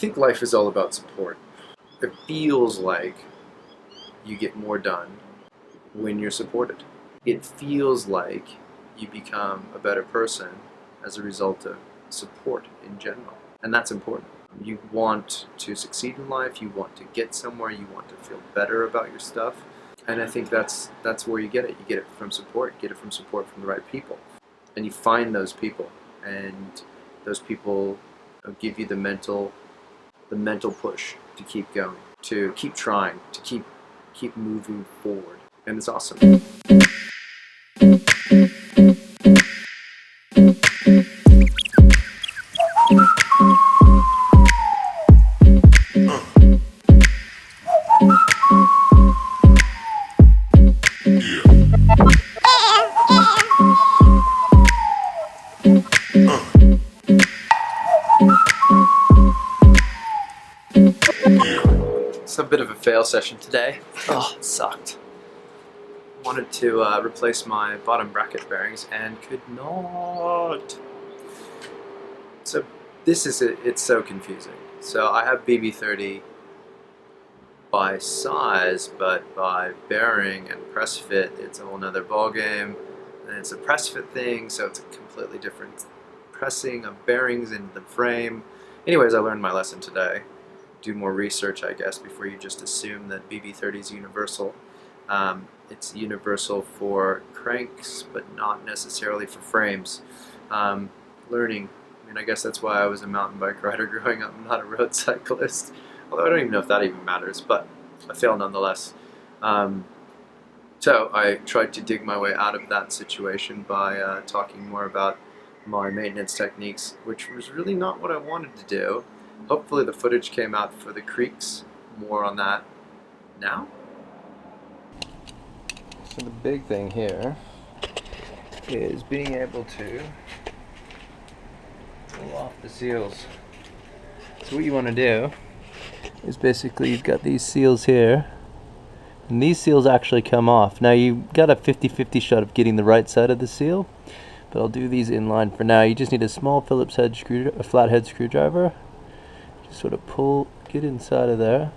think life is all about support. It feels like you get more done when you're supported. It feels like you become a better person as a result of support in general. And that's important. You want to succeed in life, you want to get somewhere, you want to feel better about your stuff. And I think that's where you get it. You get it from support, get it from support from the right people. And you find those people, and those people give you the mental push to keep going, to keep trying, to keep moving forward. And it's awesome. It's a bit of a fail session today. Oh, it sucked. Wanted to replace my bottom bracket bearings and could not. So this is it. It's so confusing. So I have BB30 by size, but by bearing and press fit, it's a whole nother ball game. And it's a press fit thing, so it's a completely different pressing of bearings in the frame. Anyways, I learned my lesson today. Do more research, I guess, before you just assume that BB30 is universal. It's universal for cranks, but not necessarily for frames. Learning. I mean, I guess that's why I was a mountain bike rider growing up, not a road cyclist. Although I don't even know if that even matters, but I failed nonetheless. So I tried to dig my way out of that situation by talking more about my maintenance techniques, which was really not what I wanted to do. Hopefully the footage came out for the creaks. More on that now. So the big thing here is being able to pull off the seals. So what you want to do is basically you've got these seals here, and these seals actually come off. Now you got a 50-50 shot of getting the right side of the seal, but I'll do these in line for now. You just need a small Phillips head a flathead screwdriver. Just sort of get inside of there.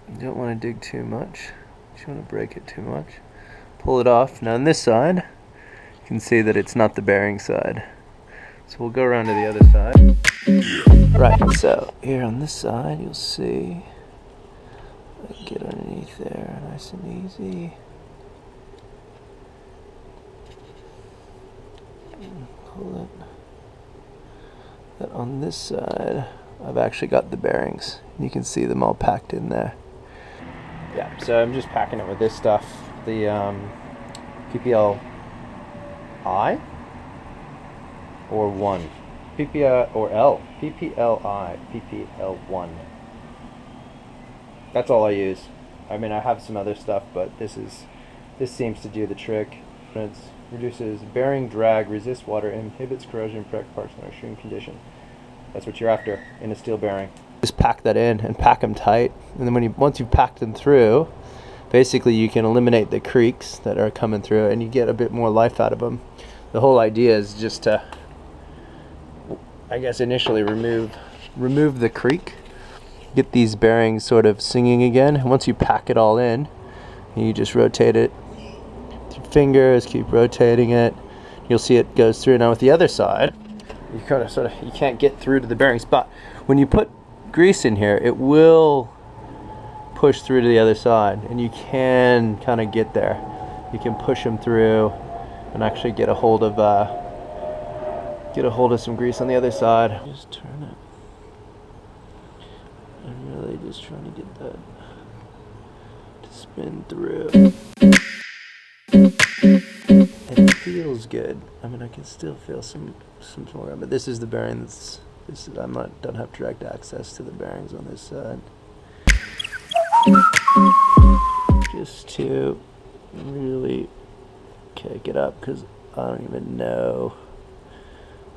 You don't want to dig too much. You don't want to break it too much. Pull it off. Now on this side, you can see that it's not the bearing side. So we'll go around to the other side. Right, so here on this side, you'll see, get underneath there, nice and easy. Pull it. But on this side, I've actually got the bearings. You can see them all packed in there. Yeah, so I'm just packing it with this stuff. The PPL I or 1. PPL or L. PPL I. PPL1. That's all I use. I mean, I have some other stuff, but this seems to do the trick. It reduces bearing drag, resists water, inhibits corrosion, protects parts in extreme condition. That's what you're after in a steel bearing. Just pack that in and pack them tight, and then once you've packed them through, basically you can eliminate the creaks that are coming through, and you get a bit more life out of them. The whole idea is just to, I guess, initially remove the creak, get these bearings sort of singing again. And once you pack it all in, you just rotate it with your fingers, keep rotating it. You'll see it goes through. Now with the other side, you kind of you can't get through to the bearings, but when you put grease in here, it will push through to the other side, and you can kind of get there. You can push them through and actually get a hold of some grease on the other side. Just turn it. I'm really just trying to get that to spin through. It feels good. I mean, I can still feel some more, but this is the bearing that's. Don't have direct access to the bearings on this side. Just to really kick it up, because I don't even know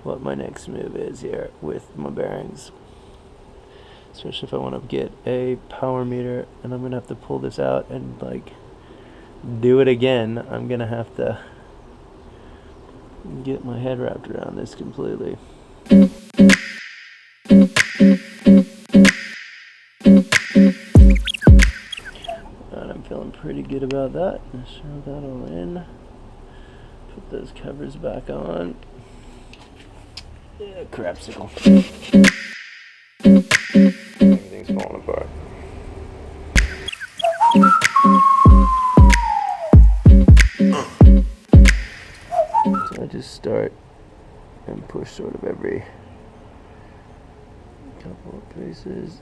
what my next move is here with my bearings. Especially if I want to get a power meter, and I'm gonna have to pull this out and like do it again. I'm gonna have to get my head wrapped around this completely. And I'm feeling pretty good about that. Shove that all in. Put those covers back on. Yeah, crapsicle. Everything's falling apart. So I just start and push sort of every couple of places.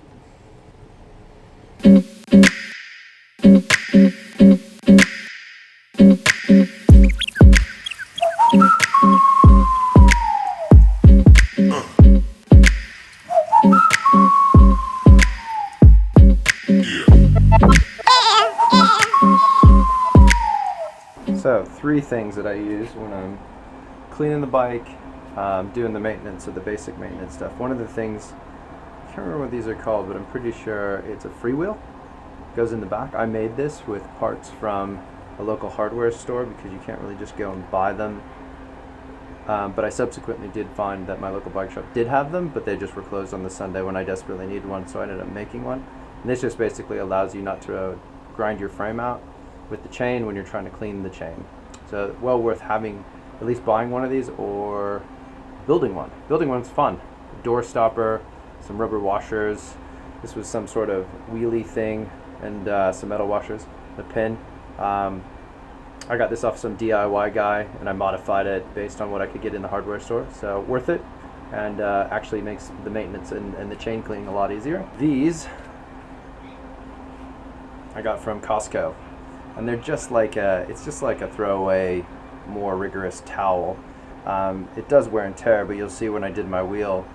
So, 3 things that I use when I'm cleaning the bike, doing the maintenance, or the basic maintenance stuff. One of the things, I can't remember what these are called, but I'm pretty sure it's a freewheel. It goes in the back. I made this with parts from a local hardware store because you can't really just go and buy them. But I subsequently did find that my local bike shop did have them, but they just were closed on the Sunday when I desperately needed one, so I ended up making one. And this just basically allows you not to grind your frame out with the chain when you're trying to clean the chain. So well worth having, at least buying one of these or building one. Building one's fun. Door stopper, some rubber washers. This was some sort of wheelie thing, and some metal washers, a pin. I got this off some DIY guy and I modified it based on what I could get in the hardware store, so worth it, and actually makes the maintenance and the chain cleaning a lot easier. These I got from Costco, and they're just like it's just like a throwaway, more rigorous towel. It does wear and tear, but you'll see when I did my wheel,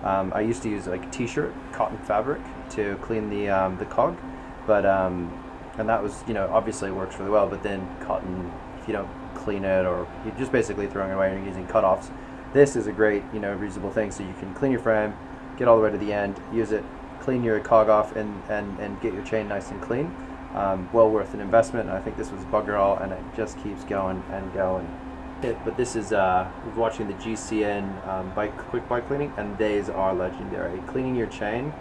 I used to use like a t-shirt, cotton fabric, to clean the cog, but and that was, you know, obviously works really well, but then cotton, if you don't clean it, or you're just basically throwing it away and you're using cutoffs. This is a great, you know, reusable thing, so you can clean your frame, get all the way to the end, use it, clean your cog off, and get your chain nice and clean. Well worth an investment, and I think this was bugger all, and it just keeps going and going. But this is, we're watching the GCN quick bike cleaning, and these are legendary. Cleaning your chain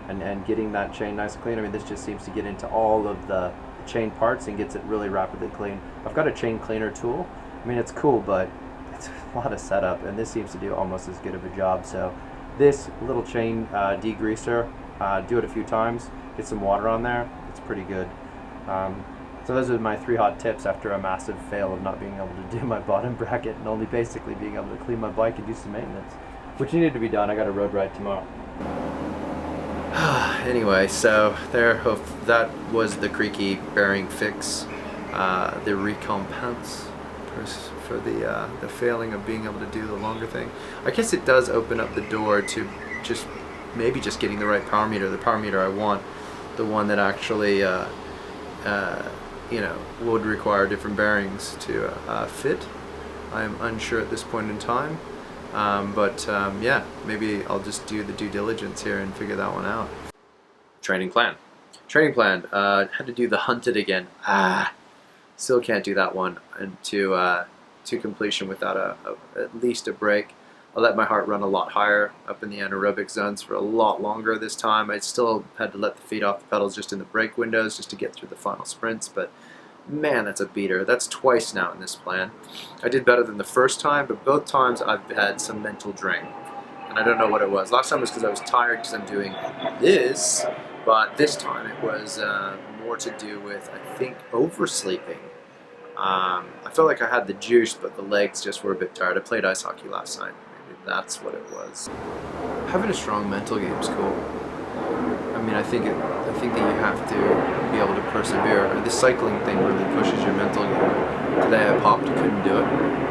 and getting that chain nice and clean. I mean, this just seems to get into all of the chain parts and gets it really rapidly clean. I've got a chain cleaner tool. I mean, it's cool, but it's a lot of setup, and this seems to do almost as good of a job. So this little chain degreaser, do it a few times, get some water on there, it's pretty good. So those are my 3 hot tips after a massive fail of not being able to do my bottom bracket and only basically being able to clean my bike and do some maintenance, which needed to be done. I got a road ride tomorrow. Anyway, so that was the Creaky bearing fix, the recompense for the failing of being able to do the longer thing. I guess it does open up the door to maybe just getting the right power meter, the power meter I want, the one that actually you know, would require different bearings to fit. I'm unsure at this point in time. Yeah, maybe I'll just do the due diligence here and figure that one out. Training plan. Had to do the hunted again. Still can't do that one and to completion without at least a break. I let my heart run a lot higher up in the anaerobic zones for a lot longer this time. I still had to let the feet off the pedals just in the brake windows just to get through the final sprints, but man, that's a beater. That's twice now in this plan. I did better than the first time, but both times I've had some mental drain, and I don't know what it was. Last time was because I was tired because I'm doing this, but this time it was more to do with, I think, oversleeping. I felt like I had the juice, but the legs just were a bit tired. I played ice hockey last night. Maybe that's what it was. Having a strong mental game is cool. I mean, I think that you have to be able to persevere. This cycling thing really pushes your mental game. Today I popped, couldn't do it,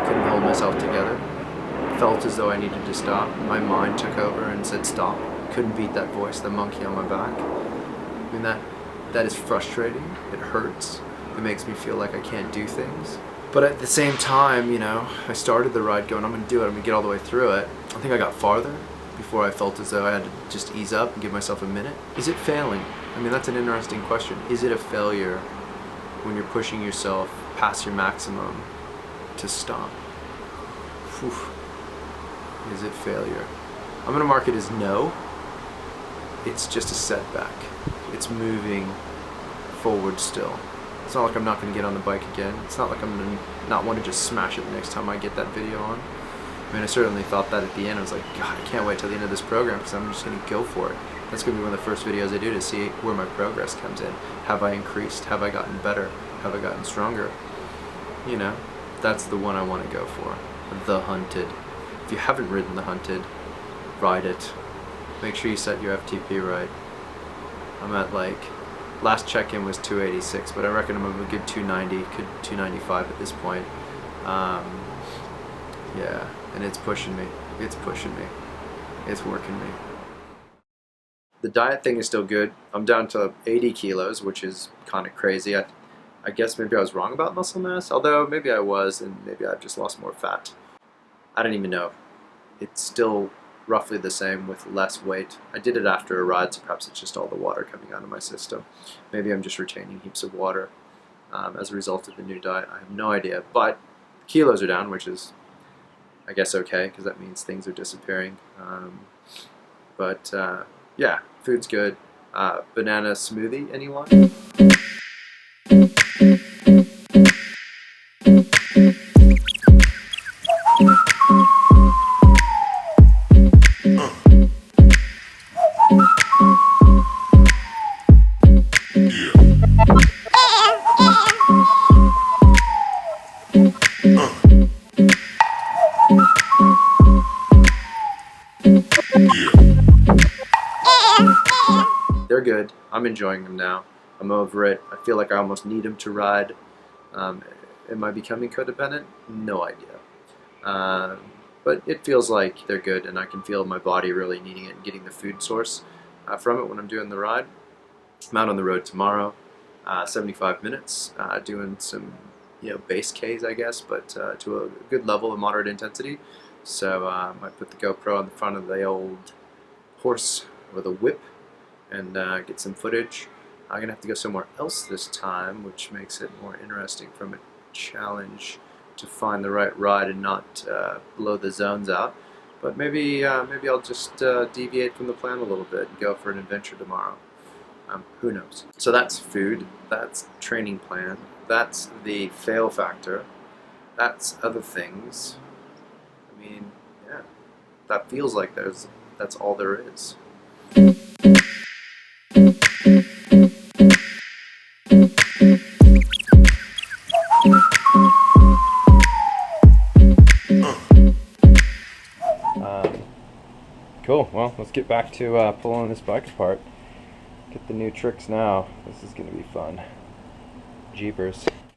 couldn't hold myself together. Felt as though I needed to stop. My mind took over and said stop. Couldn't beat that voice, the monkey on my back. I mean, that is frustrating. It hurts. It makes me feel like I can't do things. But at the same time, you know, I started the ride going, I'm going to do it, I'm going to get all the way through it. I think I got farther before I felt as though I had to just ease up and give myself a minute. Is it failing? I mean, that's an interesting question. Is it a failure when you're pushing yourself past your maximum to stop? Oof. Is it failure? I'm going to mark it as no. It's just a setback. It's moving forward still. It's not like I'm not going to get on the bike again. It's not like I'm going to not want to just smash it the next time I get that video on. I mean, I certainly thought that at the end. I was like, God, I can't wait till the end of this program because I'm just going to go for it. That's going to be one of the first videos I do to see where my progress comes in. Have I increased? Have I gotten better? Have I gotten stronger? You know, that's the one I want to go for. The Hunted. If you haven't ridden the Hunted, ride it. Make sure you set your FTP right. I'm at like, last check-in was 286, but I reckon I'm a good 290, good 295 at this point. Yeah, and it's pushing me. It's pushing me. It's working me. The diet thing is still good. I'm down to 80 kilos, which is kind of crazy. I guess maybe I was wrong about muscle mass, although maybe I was, and maybe I've just lost more fat. I don't even know. It's still roughly the same with less weight. I did it after a ride, so perhaps it's just all the water coming out of my system. Maybe I'm just retaining heaps of water as a result of the new diet. I have no idea, but kilos are down, which is, I guess, okay, because that means things are disappearing. Yeah, food's good. Banana smoothie, anyone? They're good. I'm enjoying them now. I'm over it. I feel like I almost need them to ride. Am I becoming codependent? No idea. But it feels like they're good, and I can feel my body really needing it and getting the food source from it when I'm doing the ride. I'm out on the road tomorrow, 75 minutes, doing some base Ks, I guess, but to a good level of moderate intensity. So I might put the GoPro on the front of the old horse or the whip and get some footage. I'm going to have to go somewhere else this time, which makes it more interesting from a challenge to find the right ride and not blow the zones out. But maybe I'll just deviate from the plan a little bit and go for an adventure tomorrow. Who knows? So that's food, that's training plan, that's the fail factor, that's other things. I mean, yeah, that feels like that's all there is. Cool, well, let's get back to pulling this bike apart. Get the new tricks now. This is going to be fun. Jeepers.